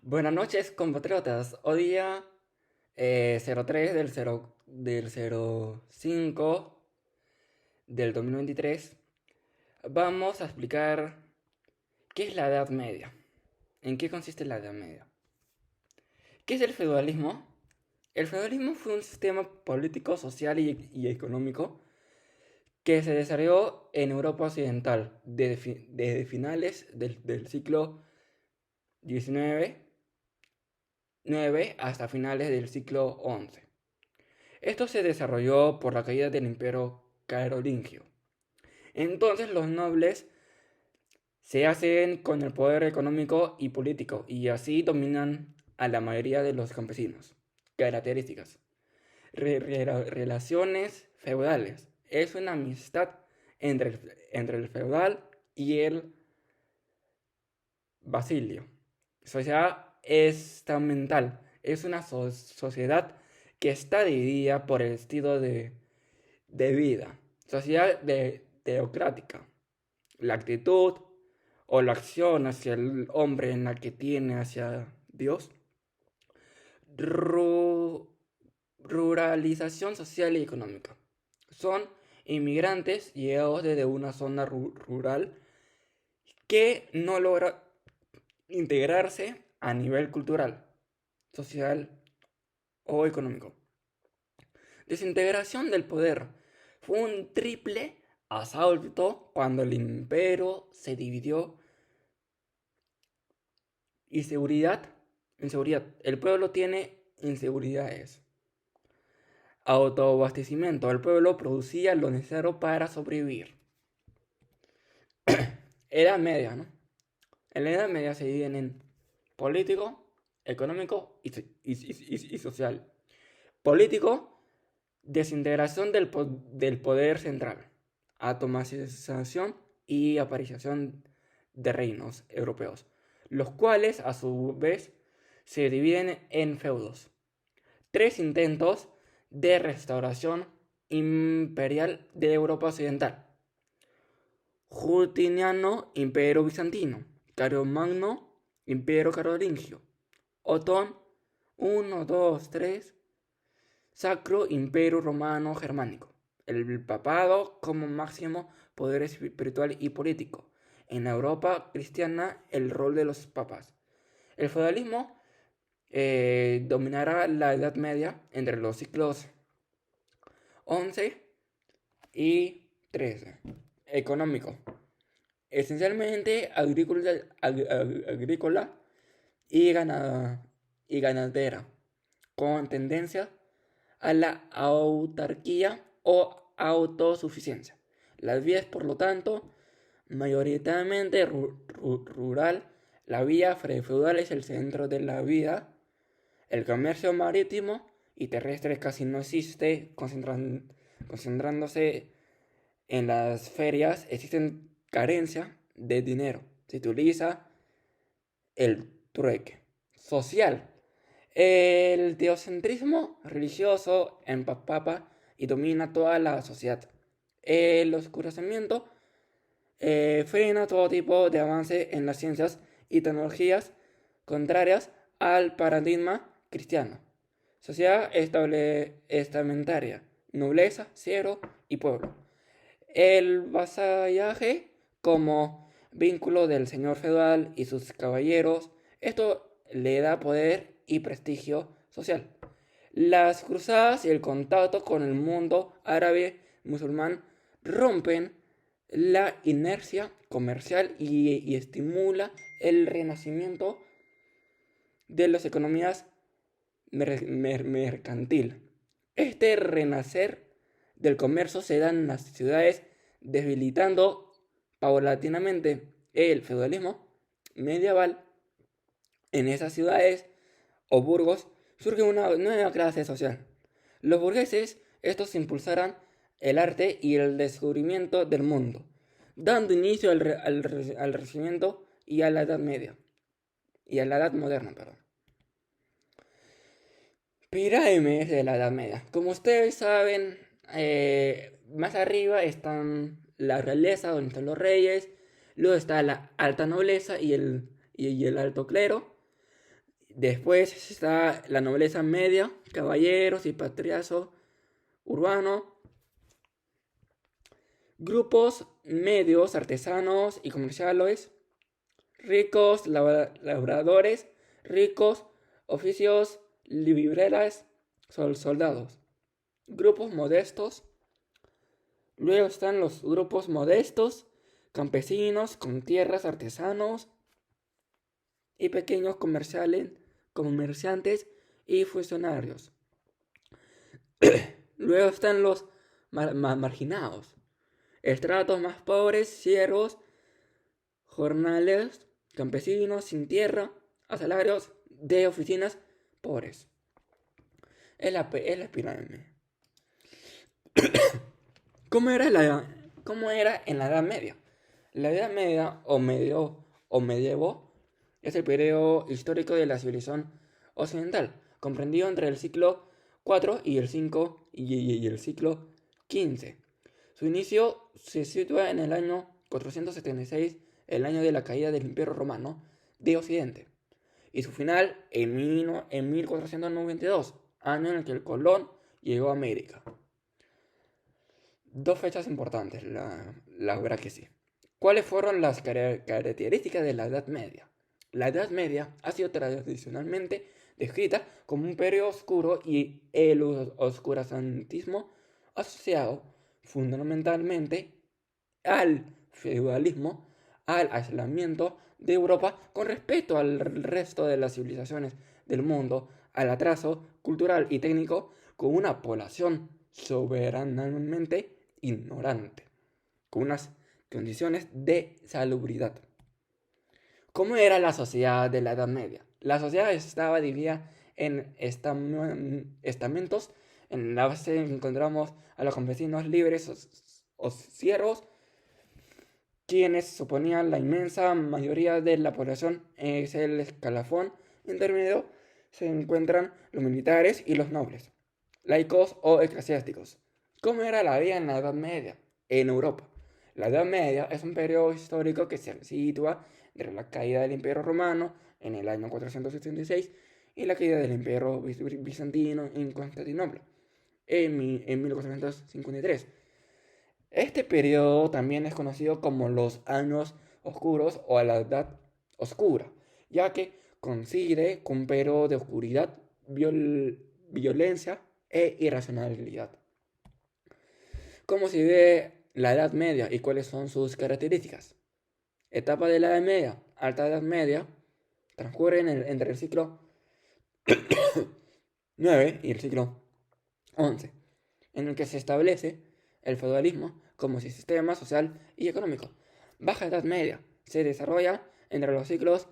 Buenas noches, compatriotas. Hoy día 03 del 05 del 2023 vamos a explicar qué es la Edad Media, en qué consiste la Edad Media. ¿Qué es el feudalismo? El feudalismo fue un sistema político, social y económico que se desarrolló en Europa Occidental desde finales del siglo XIX 9 hasta finales del siglo XI. Esto se desarrolló por la caída del imperio carolingio. Entonces los nobles se hacen con el poder económico y político y así dominan a la mayoría de los campesinos. Características. Relaciones feudales. Es una amistad entre el feudal y el basilio. Sociedad estamental. Es una sociedad que está dividida por el estilo de vida. Sociedad teocrática. La actitud o la acción hacia el hombre en la que tiene hacia Dios. Ru- Ruralización social y económica. Son inmigrantes llegados desde una zona rural que no logra integrarse a nivel cultural, social o económico. Desintegración del poder. Fue un triple asalto cuando el imperio se dividió. Inseguridad. Inseguridad. El pueblo tiene inseguridades. Autoabastecimiento. El pueblo producía lo necesario para sobrevivir. Edad media, ¿no? En la Edad Media se dividen en político, económico y social. Político, desintegración del poder central, atomización y aparición de reinos europeos, los cuales a su vez se dividen en feudos. Tres intentos de restauración imperial de Europa Occidental. Justiniano, Imperio Bizantino. Carlomagno, Imperio Carolingio. Otón, 1, 2, 3. Sacro Imperio Romano Germánico. El papado como máximo poder espiritual y político. En la Europa cristiana, el rol de los papas. El feudalismo dominará la Edad Media entre los siglos XI y XIII. Económico. Esencialmente agrícola y ganadera, con tendencia a la autarquía o autosuficiencia. Las vías, por lo tanto, mayoritariamente rural, la vía feudal es el centro de la vida, el comercio marítimo y terrestre casi no existe, concentrándose en las ferias, existen carencia de dinero, se utiliza el trueque. Social. El teocentrismo religioso empapa y domina toda la sociedad. El oscurecimiento frena todo tipo de avance en las ciencias y tecnologías contrarias al paradigma cristiano. Sociedad estamentaria, nobleza, cero y pueblo. El vasallaje como vínculo del señor feudal y sus caballeros, esto le da poder y prestigio social. Las cruzadas y el contacto con el mundo árabe musulmán rompen la inercia comercial y estimula el renacimiento de las economías mercantil. Este renacer del comercio se da en las ciudades, debilitando paulatinamente el feudalismo medieval. En esas ciudades o burgos surge una nueva clase social. Los burgueses, estos impulsarán el arte y el descubrimiento del mundo, dando inicio al Renacimiento y a la Edad Media, y a la Edad Moderna, perdón. Pirámides de la Edad Media. Como ustedes saben, más arriba están la realeza, donde están los reyes, luego está la alta nobleza y el alto clero, Después está la nobleza media, caballeros y patriazgo urbano, grupos medios, artesanos y comerciales, ricos, labradores, ricos, oficios, libreras, soldados. Grupos modestos. Luego están los grupos modestos, campesinos con tierras, artesanos y pequeños comerciantes y funcionarios. Luego están los marginados, estratos más pobres, siervos, jornaleros, campesinos sin tierra, asalarios de oficinas pobres. Es la pirámide. ¿Cómo era en la Edad Media? La Edad Media o medievo es el periodo histórico de la civilización occidental, comprendido entre el siglo IV y el siglo XV. Su inicio se sitúa en el año 476, el año de la caída del Imperio Romano de Occidente, y su final en 1492, año en el que el Colón llegó a América. Dos fechas importantes, la verdad que sí. ¿Cuáles fueron las características de la Edad Media? La Edad Media ha sido tradicionalmente descrita como un periodo oscuro y el oscurantismo asociado fundamentalmente al feudalismo, al aislamiento de Europa con respecto al resto de las civilizaciones del mundo, al atraso cultural y técnico con una población soberanamente ignorante, con unas condiciones de salubridad. ¿Cómo era la sociedad de la Edad Media? La sociedad estaba dividida en estamentos. En la base encontramos a los campesinos libres o siervos, quienes suponían la inmensa mayoría de la población. Es el escalafón intermedio. Se encuentran los militares y los nobles, laicos o eclesiásticos. ¿Cómo era la vida en la Edad Media en Europa? La Edad Media es un periodo histórico que se sitúa entre la caída del Imperio Romano en el año 476 y la caída del Imperio Bizantino en Constantinopla en 1453. Este periodo también es conocido como los años oscuros o la Edad Oscura, ya que coincide con un periodo de oscuridad, violencia e irracionalidad. ¿Cómo se ve la Edad Media y cuáles son sus características? Etapa de la Edad Media, Alta Edad Media, transcurre entre el siglo IX y el siglo XI, en el que se establece el feudalismo como sistema social y económico. Baja Edad Media se desarrolla entre los siglos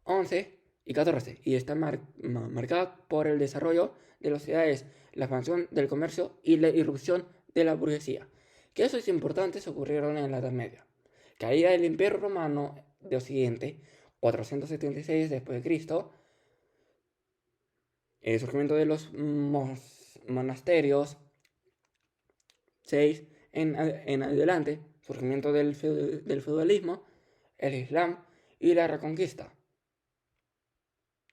XI y XIV y está marcada por el desarrollo de las ciudades, la expansión del comercio y la irrupción de la burguesía. ¿Qué hechos importantes ocurrieron en la Edad Media? Caída del Imperio Romano de Occidente, 476 d.C., el surgimiento de los monasterios, 6 en adelante, surgimiento del feudalismo, el Islam y la Reconquista,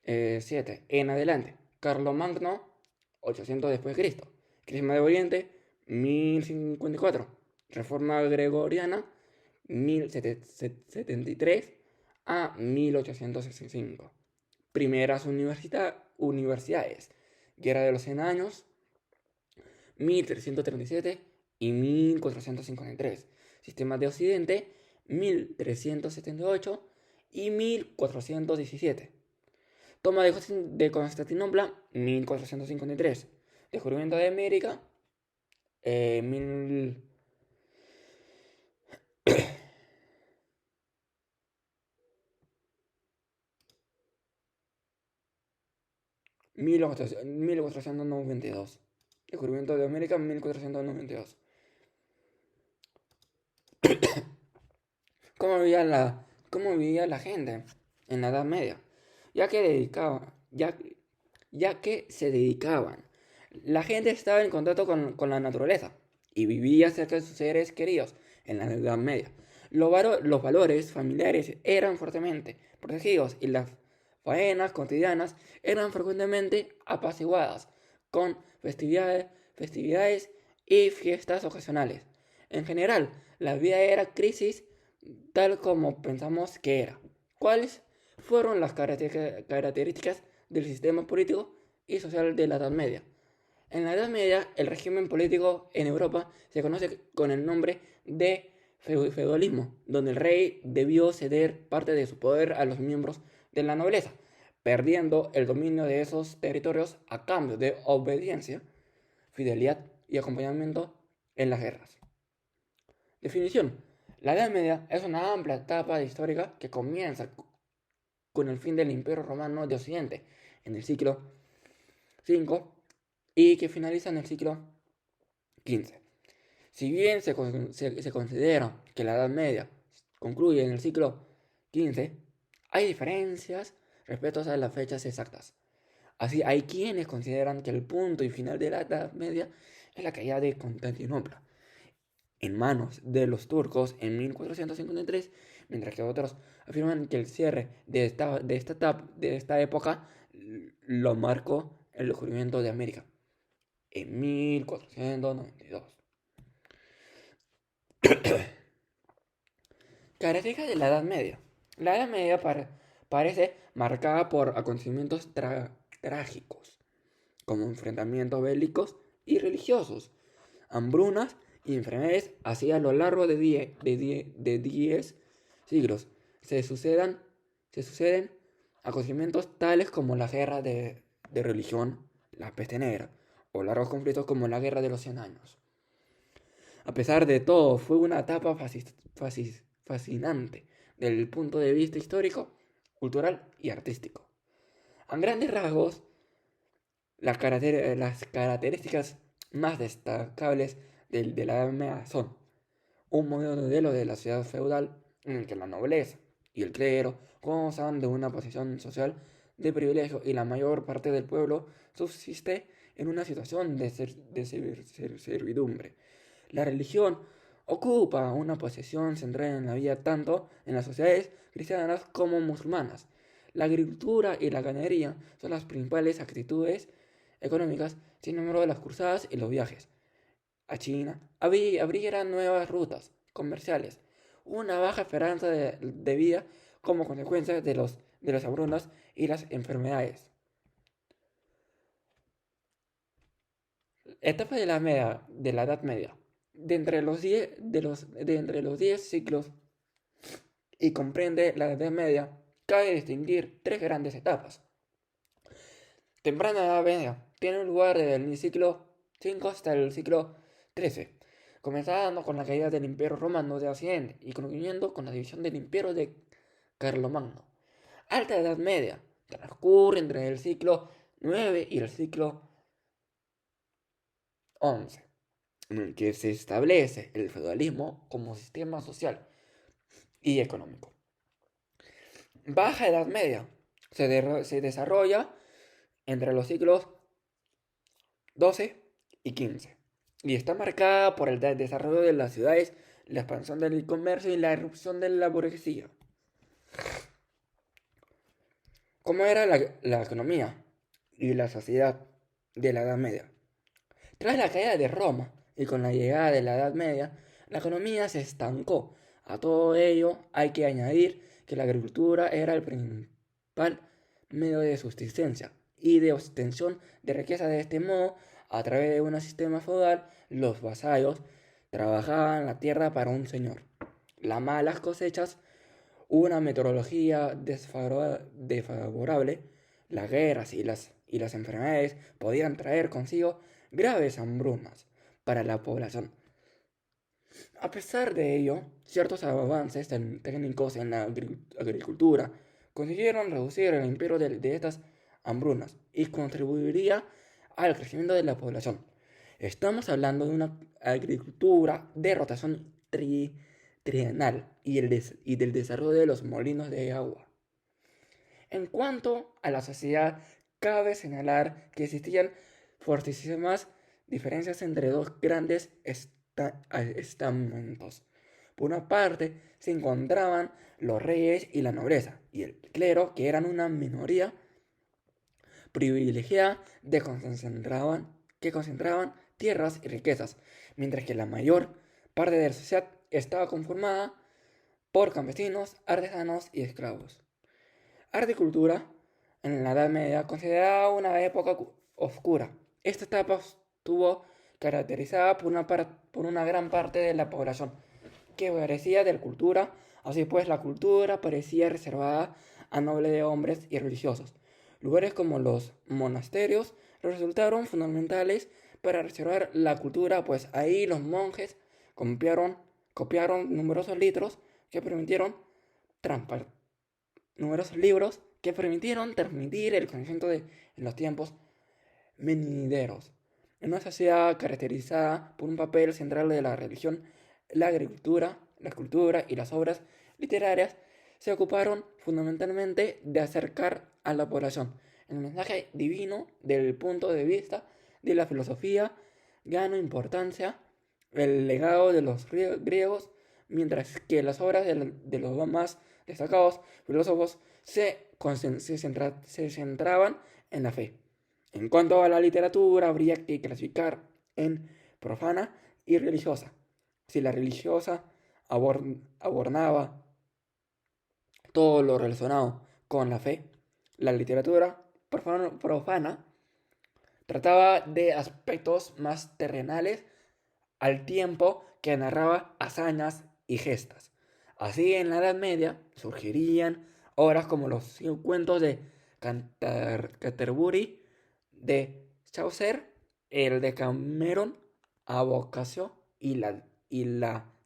7 en adelante, Carlomagno, 800 d.C., Crisma de Oriente, 1054, Reforma Gregoriana, 1073 a 1865. Primeras universidades, Guerra de los 100 años, 1337 y 1453. Sistema de Occidente, 1378 y 1417. Toma de Constantinopla, 1453. Descubrimiento de América, 1492. Descubrimiento de América, 1492. ¿Cómo vivía la gente en la Edad Media? Ya que se dedicaban. La gente estaba en contacto con la naturaleza y vivía cerca de sus seres queridos en la Edad Media. Los valores familiares eran fuertemente protegidos y las faenas cotidianas eran frecuentemente apaciguadas con festividades y fiestas ocasionales. En general, la vida era crisis tal como pensamos que era. ¿Cuáles fueron las características del sistema político y social de la Edad Media? En la Edad Media, el régimen político en Europa se conoce con el nombre de feudalismo, donde el rey debió ceder parte de su poder a los miembros de la nobleza, perdiendo el dominio de esos territorios a cambio de obediencia, fidelidad y acompañamiento en las guerras. Definición. La Edad Media es una amplia etapa histórica que comienza con el fin del Imperio Romano de Occidente en el siglo V y que finaliza en el siglo XV. Si bien se considera que la Edad Media concluye en el siglo XV, hay diferencias respecto a las fechas exactas. Así, hay quienes consideran que el punto y final de la Edad Media es la caída de Constantinopla en manos de los turcos en 1453, mientras que otros afirman que el cierre de esta época lo marcó el descubrimiento de América en 1492. Características de la Edad Media. La Edad Media parece marcada por acontecimientos trágicos, como enfrentamientos bélicos y religiosos, hambrunas y enfermedades así a lo largo de 10 siglos. Se suceden acontecimientos tales como la guerra de religión, la peste negra, o largos conflictos como la guerra de los 100 años. A pesar de todo, fue una etapa fascinante desde el punto de vista histórico, cultural y artístico. A grandes rasgos, las características más destacables de la Edad Media son un modelo de la sociedad feudal en el que la nobleza y el clero gozan de una posición social de privilegio y la mayor parte del pueblo subsiste en una situación de servidumbre. La religión ocupa una posición central en la vida tanto en las sociedades cristianas como musulmanas. La agricultura y la ganadería son las principales actitudes económicas, sin embargo las cruzadas y los viajes a China abrieran nuevas rutas comerciales, una baja esperanza de vida como consecuencia de las hambrunas y las enfermedades. Etapa de la Edad Media. De entre los 10 siglos y comprende la Edad Media, cabe distinguir tres grandes etapas. Temprana Edad Media tiene lugar desde el siglo V hasta el siglo XIII, comenzando con la caída del Imperio Romano de Occidente y concluyendo con la división del Imperio de Carlomagno. Alta Edad Media transcurre entre el siglo IX y el siglo XI, en el que se establece el feudalismo como sistema social y económico. Baja Edad Media se desarrolla entre los siglos XII y XV y está marcada por el desarrollo de las ciudades, la expansión del comercio y la erupción de la burguesía. ¿Cómo era la economía y la sociedad de la Edad Media? Tras la caída de Roma y con la llegada de la Edad Media, la economía se estancó. A todo ello hay que añadir que la agricultura era el principal medio de subsistencia y de obtención de riqueza. De este modo, a través de un sistema feudal, los vasallos trabajaban la tierra para un señor. Las malas cosechas, una meteorología desfavorable, las guerras y las enfermedades podían traer consigo graves hambrunas para la población. A pesar de ello, ciertos avances técnicos en la agricultura consiguieron reducir el imperio de estas hambrunas y contribuiría al crecimiento de la población. Estamos hablando de una agricultura de rotación trienal y del desarrollo de los molinos de agua. En cuanto a la sociedad, cabe señalar que existían fortísimas diferencias entre dos grandes estamentos. Por una parte se encontraban los reyes y la nobleza, y el clero, que eran una minoría privilegiada que concentraban tierras y riquezas, mientras que la mayor parte de la sociedad estaba conformada por campesinos, artesanos y esclavos. Arte y cultura en la Edad Media considerada una época oscura. Esta etapa estuvo caracterizada por una gran parte de la población que carecía de la cultura, así pues la cultura parecía reservada a nobles de hombres y religiosos. Lugares como los monasterios resultaron fundamentales para reservar la cultura, pues ahí los monjes copiaron, copiaron que permitieron transpa- numerosos libros que permitieron transmitir el conocimiento en los tiempos venideros. En una sociedad caracterizada por un papel central de la religión, la agricultura, la cultura y las obras literarias se ocuparon fundamentalmente de acercar a la población el mensaje divino del punto de vista de la filosofía, ganó importancia el legado de los griegos, mientras que las obras de los más destacados filósofos se centraban en la fe. En cuanto a la literatura, habría que clasificar en profana y religiosa. Si la religiosa abordaba todo lo relacionado con la fe, la literatura profana trataba de aspectos más terrenales al tiempo que narraba hazañas y gestas. Así en la Edad Media surgirían obras como los cuentos de Canterbury, de Chaucer, el de Cameron, a Boccaccio y la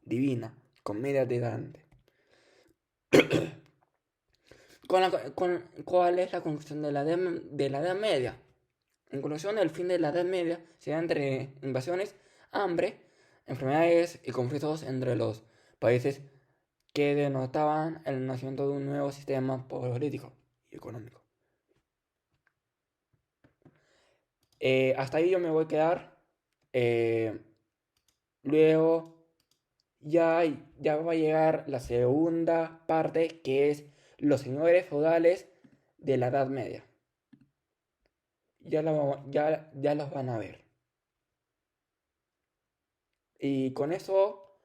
Divina Comedia de Dante. ¿Cuál es la conclusión de la Edad Media? En conclusión, el fin de la Edad Media se da entre invasiones, hambre, enfermedades y conflictos entre los países que denotaban el nacimiento de un nuevo sistema político y económico. Hasta ahí yo me voy a quedar. Eh, Luego ya va a llegar la segunda parte, que es los señores feudales de la Edad Media. Ya los van a ver. Y con eso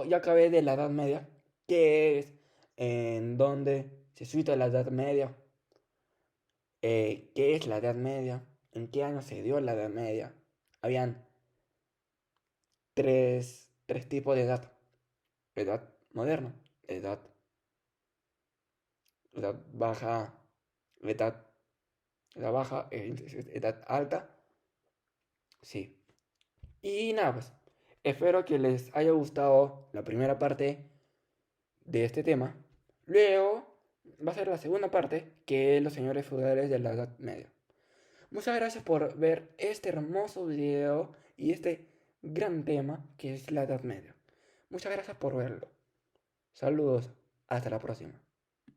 ya acabé de la Edad Media, que es en donde se situó la Edad Media, qué es la Edad Media, en qué año se dio la Edad Media. Habían tres tipos de edad: edad moderna, edad, edad baja, edad, edad baja, edad alta, sí. Y nada, pues, espero que les haya gustado la primera parte de este tema. Luego va a ser la segunda parte, que es los señores feudales de la Edad Media. Muchas gracias por ver este hermoso video y este gran tema que es la Edad Media. Muchas gracias por verlo. Saludos, hasta la próxima.